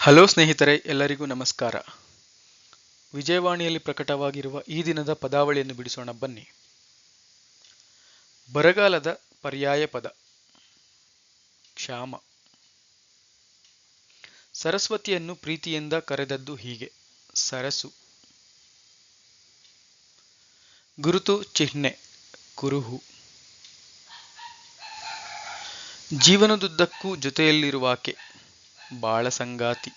Hello ಸ್ನೇಹಿತರೆ, ಎಲ್ಲರಿಗೂ ನಮಸ್ಕಾರ. ವಿಜಯವಾಣಿಯಲ್ಲಿ ಪ್ರಕಟವಾಗಿರುವ ಈ ದಿನದ ಪದಾವಳಿಯನ್ನು ಬಿಡಿಸೋಣ ಬನ್ನಿ. ಬರಗಾಲದ ಪರ್ಯಾಯ ಪದ ಕ್ಷಾಮ. ಸರಸ್ವತಿಯನ್ನು ಪ್ರೀತಿಯಿಂದ ಕರೆದದ್ದು ಹೀಗೆ ಸರಸು. ಗುರುತು ಚಿಹ್ನೆ ಕುರುಹು. ಜೀವನದುದ್ದಕ್ಕೂ ಜೊತೆಯಲ್ಲಿರುವಾಕೆ ಬಾಳ ಸಂಗಾತಿ.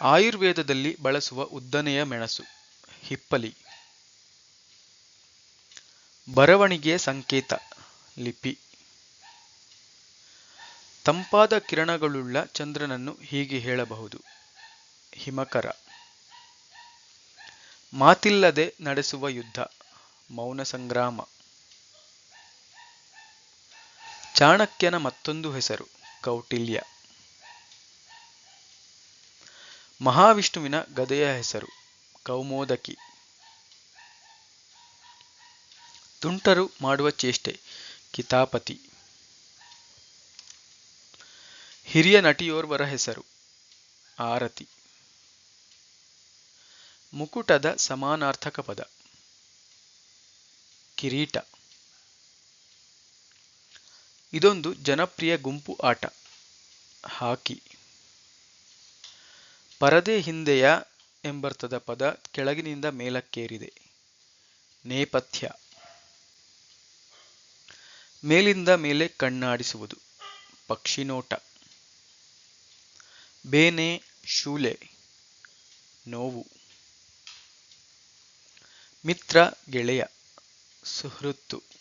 ಆಯುರ್ವೇದದಲ್ಲಿ ಬಳಸುವ ಉದ್ದನೆಯ ಮೆಣಸು ಹಿಪ್ಪಲಿ. ಬರವಣಿಗೆಯ ಸಂಕೇತ ಲಿಪಿ. ತಂಪಾದ ಕಿರಣಗಳುಳ್ಳ ಚಂದ್ರನನ್ನು ಹೀಗೆ ಹೇಳಬಹುದು ಹಿಮಕರ. ಮಾತಿಲ್ಲದೆ ನಡೆಸುವ ಯುದ್ಧ ಮೌನ ಸಂಗ್ರಾಮ. ಚಾಣಕ್ಯನ ಮತ್ತೊಂದು ಹೆಸರು ಕೌಟಿಲ್ಯ. ಮಹಾವಿಷ್ಣುವಿನ ಗದೆಯ ಹೆಸರು ಕೌಮೋದಕಿ. ತುಂಟರು ಮಾಡುವ ಚೇಷ್ಟೆ ಕಿತಾಪತಿ. ಹಿರಿಯ ನಟಿಯೋರ್ವರ ಹೆಸರು ಆರತಿ. ಮುಕುಟದ ಸಮಾನಾರ್ಥಕ ಪದ ಕಿರೀಟ. ಇದೊಂದು ಜನಪ್ರಿಯ ಗುಂಪು ಆಟ ಹಾಕಿ. ಪರದೆ ಹಿಂದೆಯ ಎಂಬರ್ಥದ ಪದ ಕೆಳಗಿನಿಂದ ಮೇಲಕ್ಕೇರಿದೆ ನೇಪಥ್ಯ. ಮೇಲಿಂದ ಮೇಲೆ ಕಣ್ಣಾಡಿಸುವುದು ಪಕ್ಷಿನೋಟ. ಬೇನೆ ಶೂಲೆ ನೋವು. ಮಿತ್ರ ಗೆಳೆಯ ಸುಹೃತ್ತು.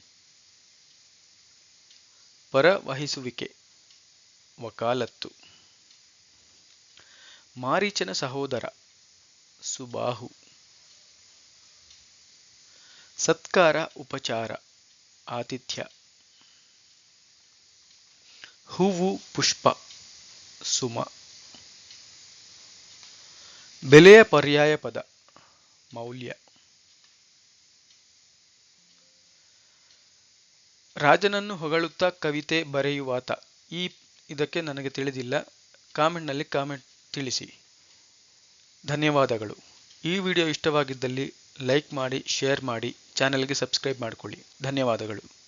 ಪರವಹಿಸುವಿಕೆ ವಕಾಲತ್ತು. ಮಾರೀಚನ ಸಹೋದರ ಸುಬಾಹು. ಸತ್ಕಾರ ಉಪಚಾರ ಆತಿಥ್ಯ. ಹೂವು ಪುಷ್ಪ ಸುಮ. ಬೆಲೆಯ ಪರ್ಯಾಯ ಪದ ಮೌಲ್ಯ. ರಾಜನನ್ನು ಹೊಗಳುತ್ತಾ ಕವಿತೆ ಬರೆಯುವಾತ. ಇದಕ್ಕೆ ನನಗೆ ತಿಳಿದಿಲ್ಲ. ಕಾಮೆಂಟ್ನಲ್ಲಿ ಕಾಮೆಂಟ್ ತಿಳಿಸಿ. ಧನ್ಯವಾದಗಳು. ಈ ವಿಡಿಯೋ ಇಷ್ಟವಾಗಿದ್ದಲ್ಲಿ ಲೈಕ್ ಮಾಡಿ, ಶೇರ್ ಮಾಡಿ, ಚಾನೆಲ್ಗೆ ಸಬ್ಸ್ಕ್ರೈಬ್ ಮಾಡಿಕೊಳ್ಳಿ. ಧನ್ಯವಾದಗಳು.